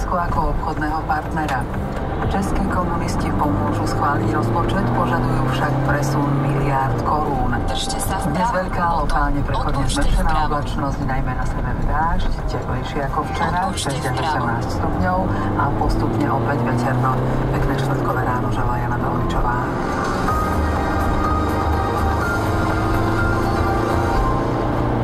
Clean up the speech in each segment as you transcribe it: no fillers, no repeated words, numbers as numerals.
Slovensku ako obchodného partnera. Českí komunisti pomôžu schváliť rozpočet, požadujú však presun miliárd korún. Dnes veľká lokálne prechodne zmenšená oblačnosť, najmä na severe dážď, teplejšie ako včera, 6 až 18 stupňov a postupne opäť veterno. Pekné štvrtkové ráno želá Jana Dolničová.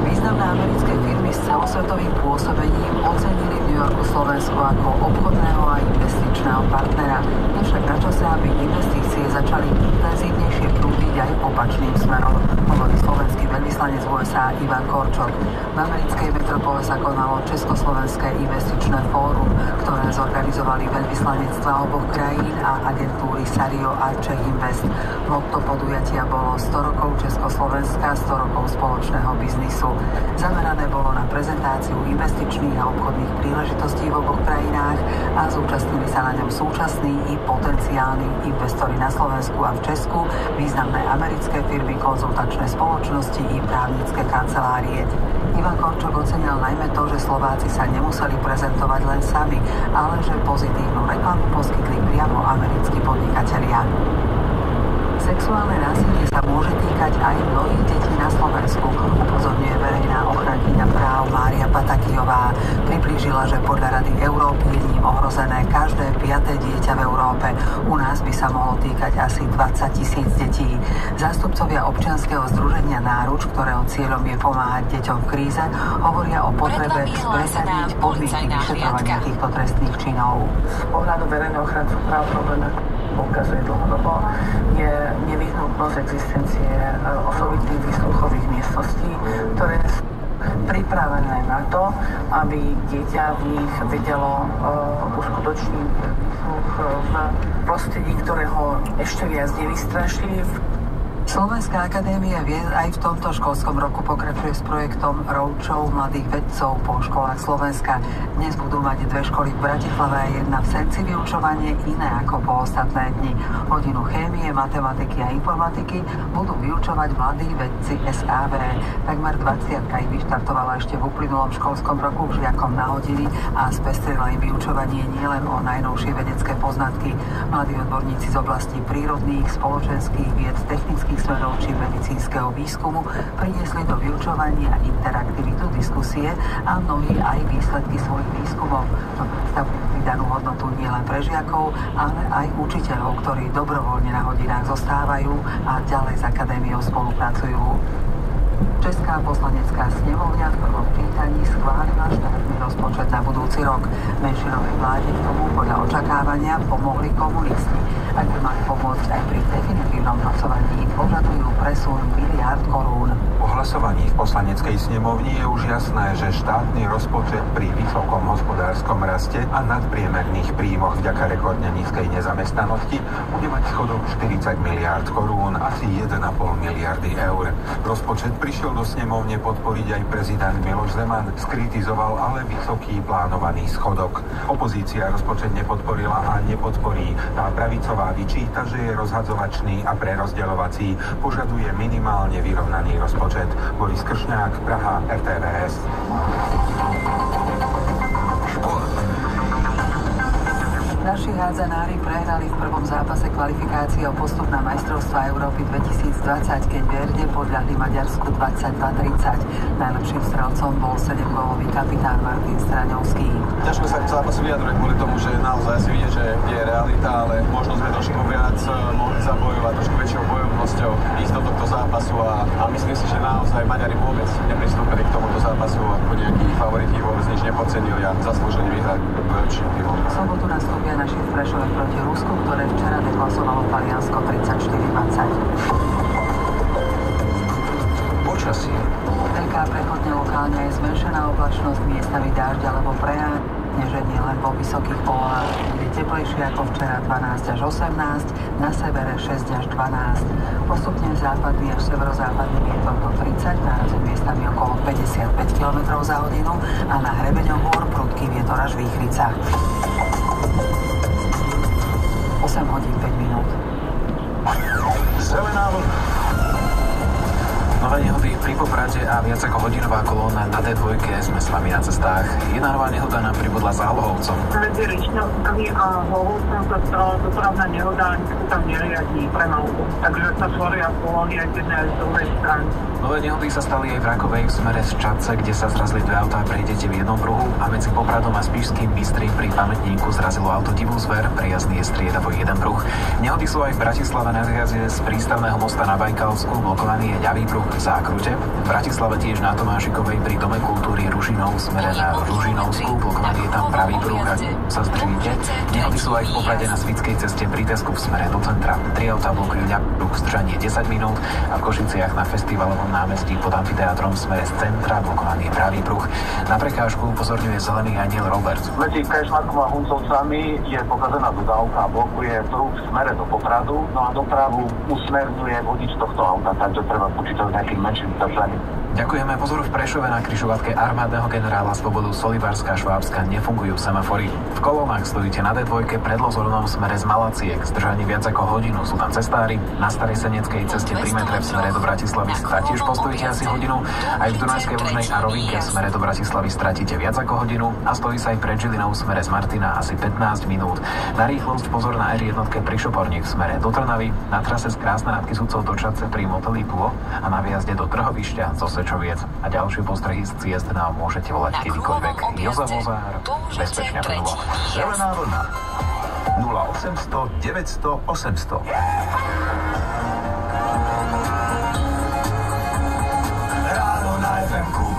Významné americké firmy s celosvetovým pôsobením ocenili v New Yorku Slovensku ako obchodného a investičného partnera. Je však na čase, aby investície začali intenzívnejšie prúdiť aj opačným smerom, hovorí slovenský veľvyslanec USA Ivan Korčok. V americkej metropole sa konalo Československé investičné fórum, ktoré zorganizovali veľvyslanectvá oboch krajín a agentúry Sario a Czech Invest. Motto podujatia bolo 100 rokov Československa, 100 rokov spoločného biznisu. Zamerané bolo na prezentáciu investičných a obchodných príležitostí v oboch krajinách a zúčastnili sa na ňom súčasní i potenciálni investori na Slovensku a v Česku, významné americké firmy, konzultačné spoločnosti i právnické kancelárie. Ivan Korčok ocenil najmä to, že Slováci sa nemuseli prezentovať len sami, ale že pozitívnu reklamu poskytli priamo americkí podnikatelia. Sexuálne násilie sa môže týkať aj mnohých detí na Slovensku, upozorňuje verejná ochrankyňa práv Mária Patakijová. Priblížila, že podľa Rady Európy je ním ohrozené každé 5. dieťa v Európe. U nás by sa mohlo týkať asi 20 000 detí. Zástupcovia občianskeho združenia Náruč, ktorého cieľom je pomáhať deťom v kríze, hovoria o potrebe spretadiť podmienky vyšetrovania týchto trestných činov. Z pohľadu verejného ochrancu práv problém ukazuje dlhodobo, je nevyhnutnosť existencie osobitných výsluchových miestností, ktoré sú pripravené na to, aby dieťa v nich vedelo uskutočniť výsluch v prostredí, ktoré ho ešte viac nevystraší. Slovenská akadémia vied aj v tomto školskom roku pokračuje s projektom Roadshow mladých vedcov po školách Slovenska. Dnes budú mať 2 školy v Bratislave a 1 v Senci vyučovanie iné ako po ostatné dni. Hodinu chémie, matematiky a informatiky budú vyučovať mladí vedci SAV. Takmer 20 ich vyštartovala ešte v uplynulom školskom roku, žiakom nahodili a spestrila im vyučovanie nielen o najnovšie vedecké poznatky. Mladí odborníci z oblasti prírodných, spoločenských vied, technických smerov či medicínskeho výskumu priniesli do vyučovania interaktivitu, diskusie a mnohí aj výsledky svojich výskumov. To predstavuje pridanú hodnotu nielen pre žiakov, ale aj učiteľov, ktorí dobrovoľne na hodinách zostávajú a ďalej s akadémiou spolupracujú. Česká poslanecká snemovňa v prvom čítaní schválila štátny rozpočet na budúci rok. Menšinovej vláde k tomu podľa očakávania pomohli komunisti. Ak by mali pomôcť aj pri definitívnom hlasovaní, požadujú presun miliárd korún. Po hlasovaní v poslaneckej snemovni je už jasné, že štátny rozpočet pri vysokom hospodárskom raste a nadpriemerných príjmoch vďaka rekordne nízkej nezamestnanosti bude mať schodok 40 miliárd korún, asi 1,5 miliardy eur. Rozpočet prišiel do snemovne podporiť aj prezident Miloš Zeman, skritizoval ale vysoký plánovaný schodok. Opozícia rozpočet nepodporila a nepodporí. Tá pravicová vyčíta, že je rozhadzovačný a prerozdeľovací, požaduje minimálne vyrovnaný rozpočet. Boris Kršňák, Praha, RTVS. Naši hádzanári prehrali v prvom zápase kvalifikácie o postup na majstrovstvá Európy 2020, keď Verde podľahli Maďarsku 22-30. Najlepším strelcom bol 7-gólový kapitán Martin Straňovský. Ťažko sa k zápasu vyjadrovať kvôli tomu, že naozaj si vidie, že je realita, ale možno sme trošku viac mohli zabojovať trošku väčšou bojovnosťou ísť do tohto zápasu a myslím si, že naozaj Maďari vôbec nepristúpili k tomuto zápasu ako nejakí favoriti, vôbec nič nepodcenili a zaslúžene vyhrali lepším týmom. Sobotu nastúpia naši v Prešove proti Rusku, ktoré včera deklasovalo Taliansko 34-20. Počasie. Veľká prechodne lokálne je zmenšená oblačnosť, miestami dážď alebo prejaženie len po vysokých polách. Bude teplejšie ako včera 12 až 18, na severe 6 až 12. Postupne západný až severozápadný vietor do 30, nárazu miestami okolo 55 km za hodinu a na hrebeňoch hôr prudký vietor až výchrica. 8 hodín 5 minút. Zelená vlna. Nové nehody pri Poprade a viac ako hodinová kolóna na D2 sme s vami na cestách. Jedna nová nehoda nám pribudla za Hlohovcom. Medzi Ričňovkami a Hlohovcom sa stala dopravná nehoda, nikto tam neriadí premávku. Takže sa tvoria kolóny aj z jednej aj z druhej strany. Nové nehody sa stali aj v Rakovej v smere z Čadce, kde sa zrazili dve autá pre deti v jednom pruhu a medzi Popradom a Spišským Bystrým pri pamätníku zrazilo auto Divú zver, prejazdný je striedavo jeden pruh. Nehody sú aj v Bratislave na zjazde z prístavného mosta na Bajkalsku, blokovaný je ľavý pruh v Zákrute. V Bratislave tiež na Tomášikovej pri Dome kultúry Ružinov v smere na Ružinovsku, blokovaný je tam pravý pruh, ak sa zdržíte. Nehody sú aj v Poprade na Svickej ceste pri Tesku v smere do centra. 3 autá blokujú ľavý pruh, zdržanie 10 minút a v Košiciach na Festivalovom námestí pod amfiteátrom v smere z centra blokovaný je pravý pruh. Na prekážku upozorňuje zelený anjel Robert. Medzi Krešmarkom a Huncovcami je pokazená dodávka a blokuje pruh v smere do Popradu, no a dopravu usmerňuje vodič tohto auta, takže treba počítať s nejakým menším zdržaním. Ďakujeme. Pozor, v Prešove na križovatke armádneho generála Slobodu Solibárska Švábska nefungujú semafory. V kolónach stojíte na D2 predlozornom smere z Malaciek. Zdržaní viac ako hodinu, sú tam cestári. Na Starej Seneckej ceste pri metre v smere do Bratislavy taktiež postojíte asi hodinu. Aj v Dunajskej Lužnej a Rovinke v smere do Bratislavy stratíte viac ako hodinu a stojí sa aj pred Žilinou v smere z Martina asi 15 minút. Na rýchlosť pozor na R1 pri Šoporník v smere do Trnavy, na trase z Krásne Radky Sudcov do Čadce pri moteli Tuo a na výjazde do Trhovišťa zo Sečoviec. A ďalšie postrehy z ciest nám môžete volať kedykoľvek. Jozef Vozár, bezpečne plynlo. Zelená vlna 0800 900 800. Ráno na FM-ku.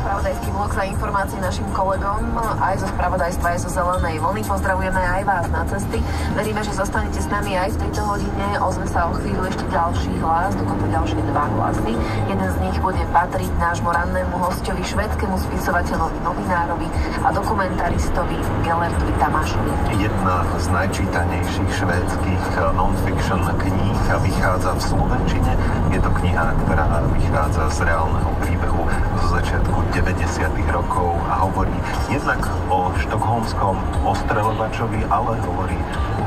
Spravodajský blok za informácie našim kolegom aj zo spravodajstva, aj zo Zelenej vlny. Pozdravujeme aj vás na cesty. Veríme, že zostanete s nami aj v tejto hodine. Ozve sa o chvíľu ešte ďalší hlas, dokonca ďalšie 2 hlasy. Jeden z nich bude patriť nášmu rannému hosťovi, švédskému spisovateľovi, novinárovi a dokumentaristovi Gellertovi Tamášovi. Jedna z najčítanejších švédskych non-fiction kníh vychádza v slovenčine. Je to kniha, ktorá vychádza z reálneho príbehu zo začiatku 90. rokov a hovorí jednak o štokholmskom ostreľovačovi, ale hovorí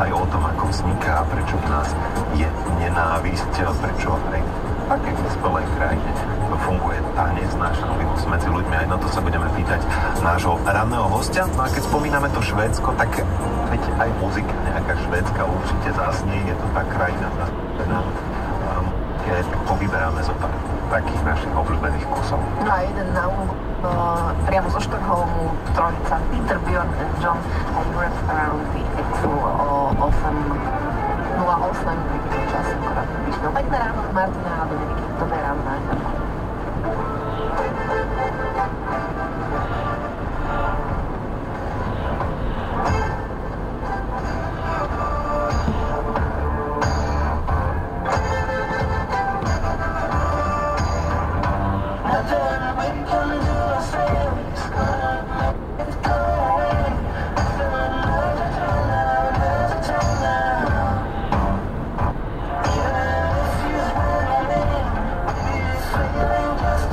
aj o tom, ako vzniká, prečo v nás je nenávisť, prečo aj v takej vyspelej krajine funguje tá neznášanlivosť medzi ľuďmi. Aj na to sa budeme pýtať nášho ranného hostia. No a keď spomíname to Švédsko, tak veď aj muzika nejaká švédska určite zásnie. Je to tá krajina zastúpená, keď povyberáme zo pár takých našich obľúbených kusov. No a jeden na priamo zo Štokholmu, trojica Peter, Björn and John a Europe Around the Equal o 8:08 čas akorát vyšlo. Pekné ráno z Martina a Dominiky. Dobré ráno na FM.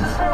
Just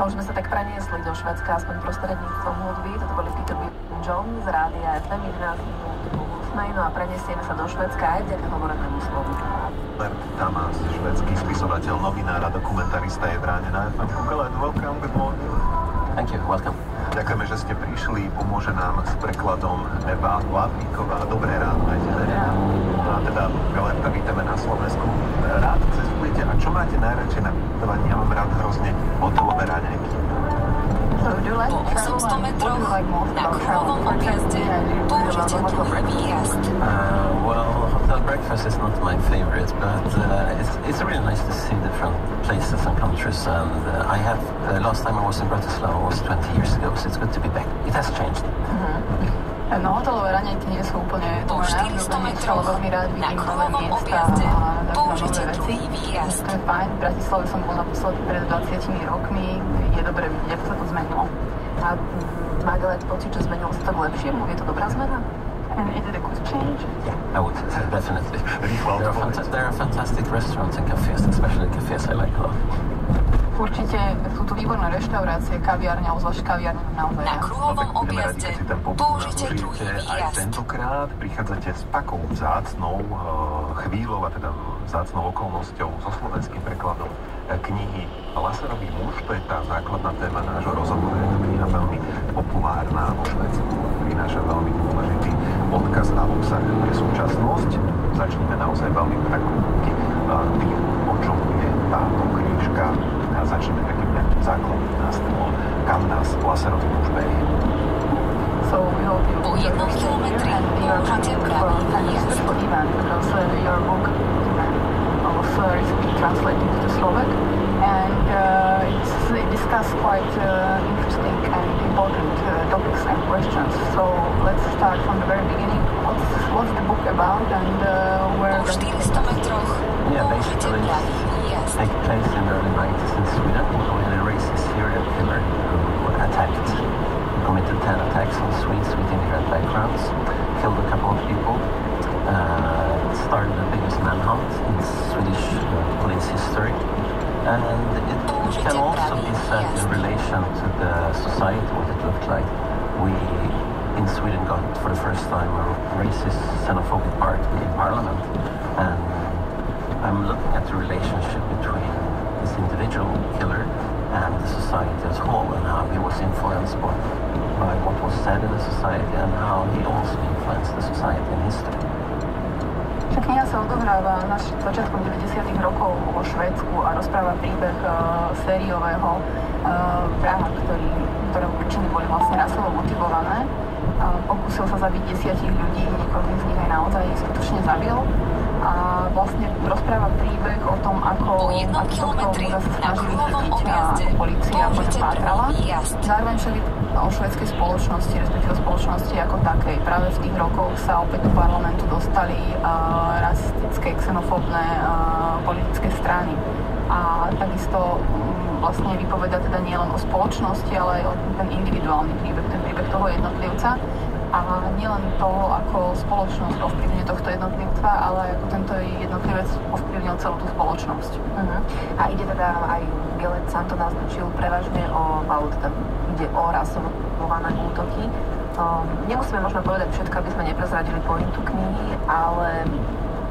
A už sme sa tak preniesli do Švédska, aspoň prostredníctvom hudby. Toto boli Peter John z Rádia FM 11:08. No a preniesieme sa do Švédska aj vďaka hovorenému slovu. Bert Tamás, švédsky spisovateľ, novinár a dokumentarista je v Ráne na FM. Welcome, good morning. Thank you, welcome. Ďakujeme, že ste prišli. Pomôže nám s prekladom Eva Hlavníková. Dobré ráno, aj a teda Galerta, vítame na Slovensku. Rád cestujete a čo máte najradšej na vyputovaní? Ja mám rád hrozne hotelové raňajky. Po 800 metroch na kruhovom objazde použite druhý výjazd. Well, hotel breakfast is not my favorite, but it's really nice to see different places and countries. And I have last time I was in Bratislava was 20 years ago, so it's good to be back. It has changed. No, hotelové raňajky nie sú úplne po 400 metroch na kruhovom objazde použite druhý výjazd. To je fajn. V Bratislave som bol naposledy pred 20 rokmi. Je dobré vidieť, ako sa to zmenilo. A máte pocit, že zmenilo sa to k lepšiemu? Je to dobrá zmena? And is it a good change? Yeah, I would definitely. There are fantastic restaurants and cafes, especially cafes I like a lot. Určite sú tu výborné reštaurácie, kaviárne, obzvlášť kaviárne naozaj. Na kruhovom objazde použite druhý výjazd. Aj tentokrát prichádzate s takou vzácnou chvíľou, a teda vzácnou okolnosťou so slovenským prekladom knihy Laserový muž. To je tá základná téma nášho rozhovoru. Je to kniha veľmi populárna vo Švédsku, prináša veľmi dôležitý odkaz a obsah pre súčasnosť. Začneme naozaj veľmi prakticky tým, o čom je táto knižka. A začneme takým nejakým základným nástrojom, kam nás Laserový muž berie. Po 1 kilometri použite pravý výjazd. And it's discussed quite interesting and important topics and questions. So let's start from the very beginning. What's the book about and where? Po 400 metroch použite pravý výjazd. Take place in the early 90s in Sweden when a racist serial killer who committed 10 attacks on Swedes with immigrant backgrounds, killed a couple of people, started the biggest manhunt in Swedish police history. And it can also be set in relation to the society, what it looked like. We in Sweden got for the first time a racist xenophobic party in parliament, and I'm looking at the relationship between this individual killer and the society as a whole, and how he was influenced by what was said in the society and how he also influenced the society in history. Kniha sa odohráva na začiatkom 90. rokov vo Švédsku a rozpráva príbeh sériového vraha, ktoré väčšiny boli vlastne rasovo motivované. Pokúsil sa zabiť 10 ľudí, niekoľkých z nich aj naozaj skutočne zabil. A vlastne rozpráva príbeh o tom, ako kilometri na kruhovom objazde polícia pátrala. Zároveň však o švédskej spoločnosti, respektíve spoločnosti ako takej. Práve v tých rokoch sa opäť do parlamentu dostali rasistické, xenofóbne politické strany. A takisto vlastne vypoveda teda nielen o spoločnosti, ale aj o ten individuálny príbeh, ten príbeh toho jednotlivca. A nielen to, ako spoločnosť ovplyvňuje tohto jednotlivca, ale ako tento jednotlivec ovplyvnil celú tú spoločnosť. A ide teda aj, Bielet sám to naznačil, prevažne ide o rasovované útoky. Nemusíme možno povedať všetko, aby sme neprezradili pointu knihy, ale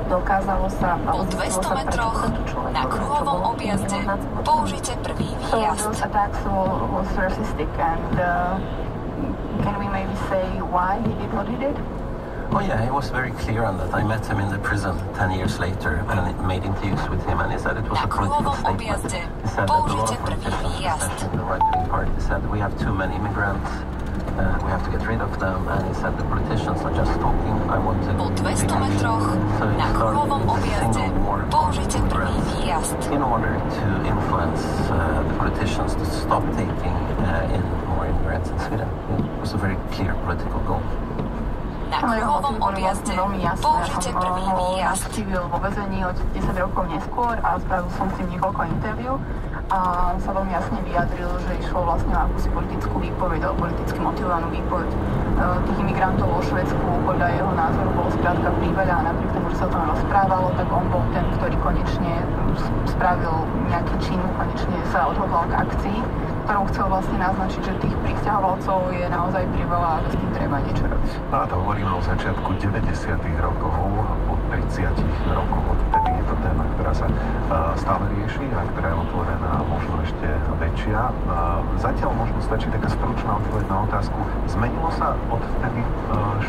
dokázalo sa... Po 200 metroch na kruhovom objazde použite prvý výjazd. So those attacks was racistic and can we maybe say why he did what he did? Oh yeah, he was very clear on that. I met him in the prison 10 years later and made interviews with him, and he said it was a political statement. He said that a lot of politicians, especially in the right-wing party, said we have too many immigrants, we have to get rid of them, and he said the politicians are just talking, I want to... Po 200 metroch na kruhovom objazde použite prvý výjazd. In order to influence the politicians to stop taking in more immigrants in Sweden. It was a very clear political goal. Na kruhovom objazde použite prvý výjazd. Civil vo väzení od 10 rokov neskôr a spravil som s ním niekoľko interviú a sa veľmi jasne vyjadril, že išlo vlastne o akúsi politickú výpoveď alebo politicky motivovanú výpoveď. Tých imigrantov vo Švédsku podľa jeho názoru bolo skrátka príveľa a napriek tomu, že sa o tom rozprávalo, tak on bol ten, ktorý konečne spravil nejaký čin, konečne sa odhodlal k akcii, ktorou chcel vlastne naznačiť, že tých prisťahovalcov je naozaj priveľa a s tým treba niečo robiť. No a to hovoríme o začiatku 90. rokov, od 30 rokov, odtedy je to téma, ktorá sa stále rieši a ktorá je otvorená možno ešte väčšia. Zatiaľ možno stačí taká stručná odpoveď na otázku. Zmenilo sa odtedy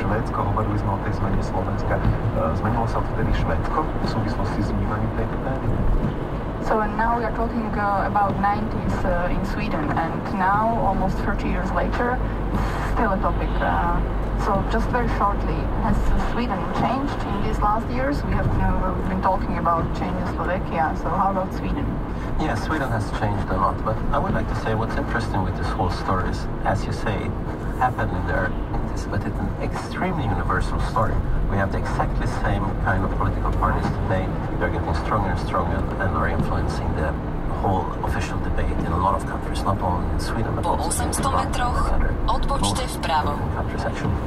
Švédsko, hovorili sme o tej zmene Slovenska, zmenilo sa odtedy Švédsko v súvislosti s vnímaním tejto témy? So now we are talking about 90s in Sweden, and now, almost 30 years later, it's still a topic. So just very shortly, has Sweden changed in these last years? We have been talking about changing Slovakia, so how about Sweden? Yeah, Sweden has changed a lot, but I would like to say what's interesting with this whole story is, as you say, it happened in the 90s, but it's an extremely universal story. We have the exactly same kind of political parties today. They're getting stronger and stronger and are influencing the whole official debate in a lot of countries, not only in Sweden, but also in 800 metroch odbočte vpravo. Countries actually.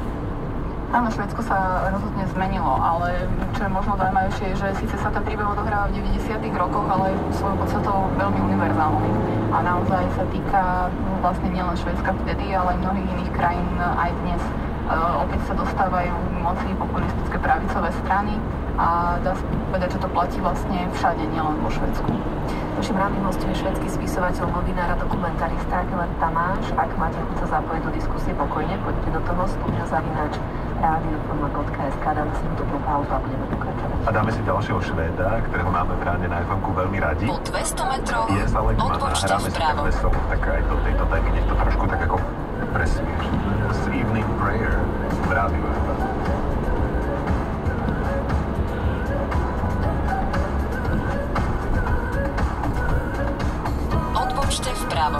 Áno, Švédsko sa rozhodne zmenilo, ale čo je možno zaujímavejšie, že síce sa tá príbeh odohráva v 90. rokoch, ale svojou podstatou veľmi univerzálny. A naozaj sa týka vlastne nielen Švédska vtedy, ale aj mnohých iných krajín aj dnes. Opäť sa dostávajú moci populistické pravicové strany a dá sa povedať, že to platí vlastne všade, nielen vo Švédsku. Našim ranným hostom je švédsky spisovateľ, novinár a dokumentarista Hilert Tamáš. Ak máte chuť sa zapojiť do diskusie, pokojne poďte do toho studio@radio.sk, dáme si hudobnú pauzu a budeme pokračovať. A dáme si ďalšieho Švéda, ktorého máme v ráne na FM-ku veľmi radi. Po 200 metroch odbočte vpravo. Tak aj do tejto témy nech to trošku tak ako presvieš. Evening Prayer v rádiu FM. Odbočte vpravo.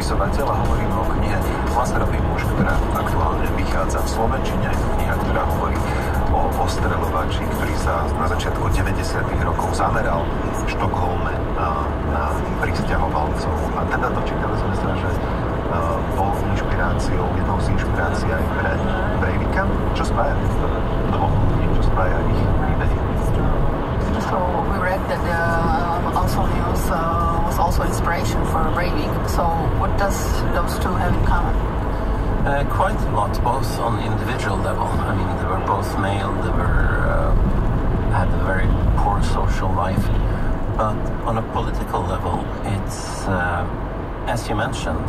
spisovateľ a hovoríme o knihe Lazarový muž, ktorá aktuálne vychádza v slovenčine. Je to kniha, ktorá hovorí o ostreľovači, ktorý sa na začiatku 90. rokov zameral v Štokholme na prisťahovalcov. A teda dočítali sme sa, že bol inšpiráciou, jednou z inšpirácií aj pre Breivika. Čo spája týchto dvoch ľudí, čo spája ich príbehy? So we read that Ausonius was also inspiration for Breivik. So what does those two have in common? Quite a lot, both on the individual level. I mean, they were both male, they had a very poor social life. But on a political level, it's, as you mentioned,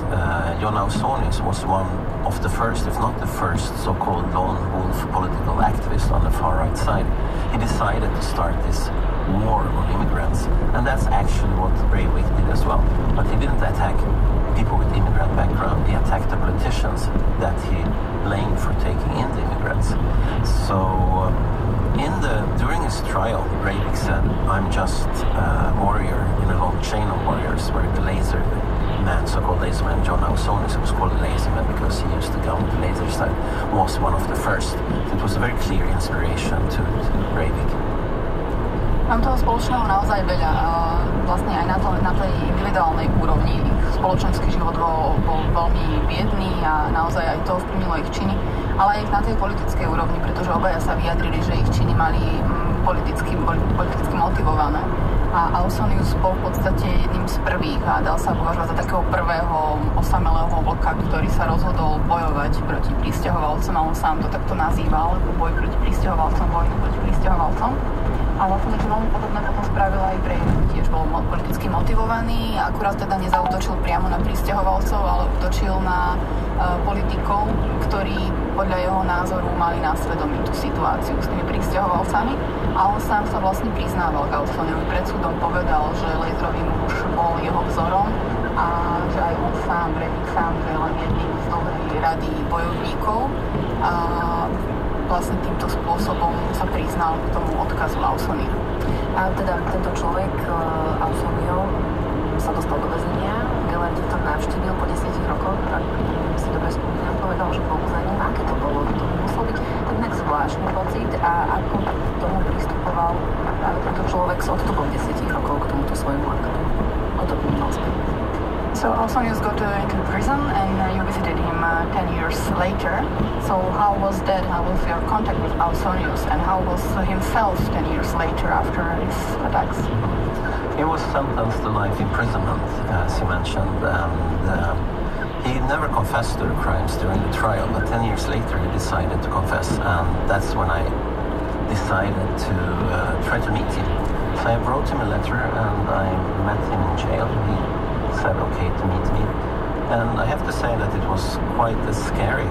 Jon Ausonius was one of the first, if not the first, so-called lone wolf political activist on the far-right side. He decided to start this war on immigrants, and that's actually what Breivik did as well. But he didn't attack people with immigrant background, he attacked the politicians that he blamed for taking in the immigrants. So during his trial, Breivik said, "I'm just a warrior in a long chain of warriors," where the laser man, so-called laser man, Jon Ausonius, was called a laser man because he used the gun with the laser sight, was one of the first. So it was a very clear inspiration to Breivik. Mám toho spoločného naozaj veľa. Vlastne aj na tej individuálnej úrovni. Ich spoločenský život bol veľmi biedný a naozaj aj to vplyvnilo ich činy. Ale aj na tej politickej úrovni, pretože obaja sa vyjadrili, že ich činy mali politicky motivované. A Ausonius bol v podstate jedným z prvých a dal sa považovať za takého prvého osamelého vlka, ktorý sa rozhodol bojovať proti prisťahovalcom, a on sám to takto nazýval, boj proti prisťahovalcom, vojnu proti prisťahovalcom. A vlastne niečo veľmi podobné potom spravil aj Breivik. Tiež bol politicky motivovaný, akurát teda nezautočil priamo na prisťahovalcov, ale útočil na politikov, ktorí podľa jeho názoru mali na svedomí tú situáciu s tými prisťahovalcami. A on sám sa vlastne priznával k Ausoniovi. Pred súdom povedal, že laserový muž bol jeho vzorom a že aj on sám, Breivik sám, že len jedným z dobrej rady bojovníkov. A vlastne týmto spôsobom sa priznal k tomu odkazu Ausonia. A teda tento človek, Ausonio, sa dostal do väzenia. Gellert tam navštívil po 10 rokoch, ak si dobre spomínam, povedal, že bol za ním. Aké to bolo? To musel byť tak zvláštny pocit a ako k tomu pristupoval tento človek s odstupom 10 rokov k tomuto svojmu aktu. O to vnímal späť. So Ausonius got into prison and you visited him 10 years later. So how was that? How was your contact with Ausonius and how was himself 10 years later after his attacks? He was sentenced to life imprisonment, as you mentioned, and he never confessed to the crimes during the trial, but 10 years later he decided to confess, and that's when I decided to try to meet him. So I wrote him a letter and I met him in jail. He said okay to meet me, and I have to say that it was quite a scary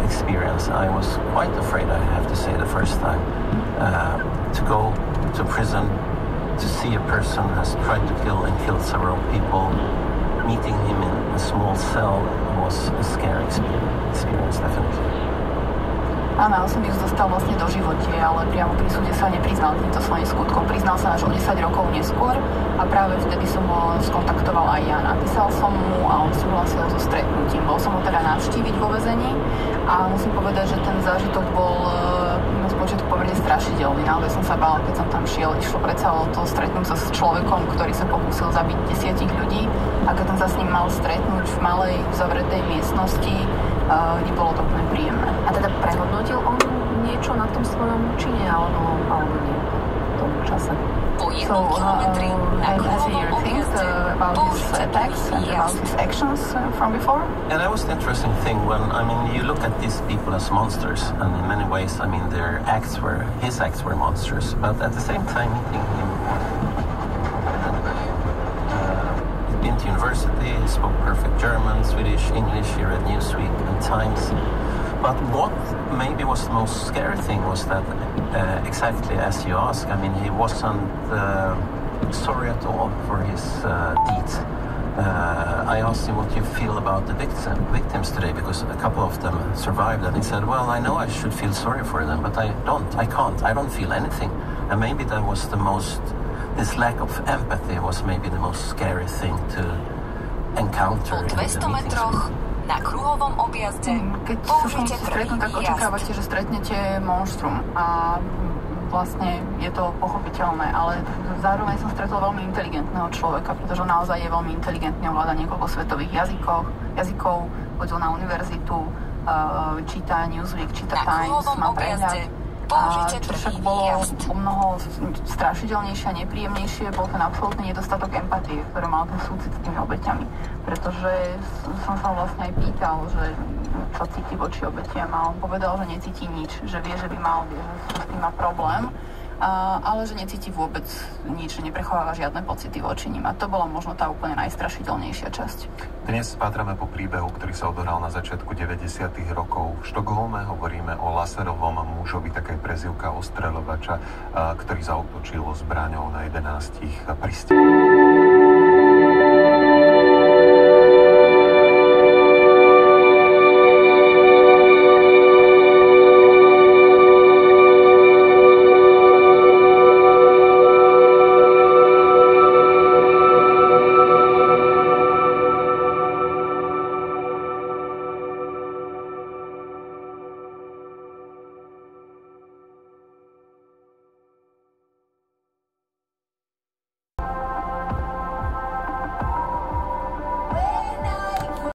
experience. I was quite afraid, I have to say, the first time to go to prison, to see a person has tried to kill and killed several people. Meeting him in a small cell was a scary experience, definitely. Áno, Ausonius dostal vlastne doživotie, ale priamo pri súde sa nepriznal týmto svojím skutkom. Priznal sa až o 10 rokov neskôr a práve vtedy som ho skontaktoval aj ja. Napísal som mu a on súhlasil so stretnutím. Bol som ho teda navštíviť vo väzení a musím povedať, že ten zážitok bol z počiatku pomerne strašidelný. Naozaj som sa bál, keď som tam šiel. Išlo predsa o to stretnúť sa s človekom, ktorý sa pokúsil zabiť 10 ľudí a keď som sa s ním mal stretnúť v malej uzavretej miestnosti, nebolo to úplne príjemné. A teda prehodnotil on niečo na tom svojom čine alebo nie v tom čase? So, has he think about his attacks and about his actions from before? And that was the interesting thing when, I mean, you look at these people as monsters, and in many ways, I mean, his acts were monsters, but at the same time, meeting him, he'd been to university, he spoke perfect German, Swedish, English, he read Newsweek and Times. But what maybe was the most scary thing was that, exactly as you ask, I mean, he wasn't sorry at all for his deeds. I asked him what you feel about the victims today, because a couple of them survived, and he said, well, I know I should feel sorry for them, but I don't feel anything. And maybe that was this lack of empathy was maybe the most scary thing to encounter in the meetings. Na kruhovom objazde keď sa s ním stretnú, tak očakávate, že stretnete monštrum a vlastne je to pochopiteľné, ale zároveň som stretol veľmi inteligentného človeka, pretože naozaj je veľmi inteligentný, ovláda niekoľko svetových jazykov, chodil na univerzitu, číta Newsweek, číta Times, má prehľad A čo však bolo o mnoho strašidelnejšie a nepríjemnejšie, bol ten absolútny nedostatok empatie, ktorý mal ten súcit s tými obeťami. Pretože som sa vlastne aj pýtal, že čo cíti voči obetiam a on povedal, že necíti nič, že vie, že by mal, vie, že s tým má problém, ale že necíti vôbec nič, že neprechováva žiadne pocity voči nim. A to bola možno tá úplne najstrašidelnejšia časť. Dnes pátrame po príbehu, ktorý sa odohral na začiatku 90. rokov. V Štokholme hovoríme o Laserovom mužovi, takej prezývka ostreľovača, ktorý zaútočil zbraňou na 11 pristí.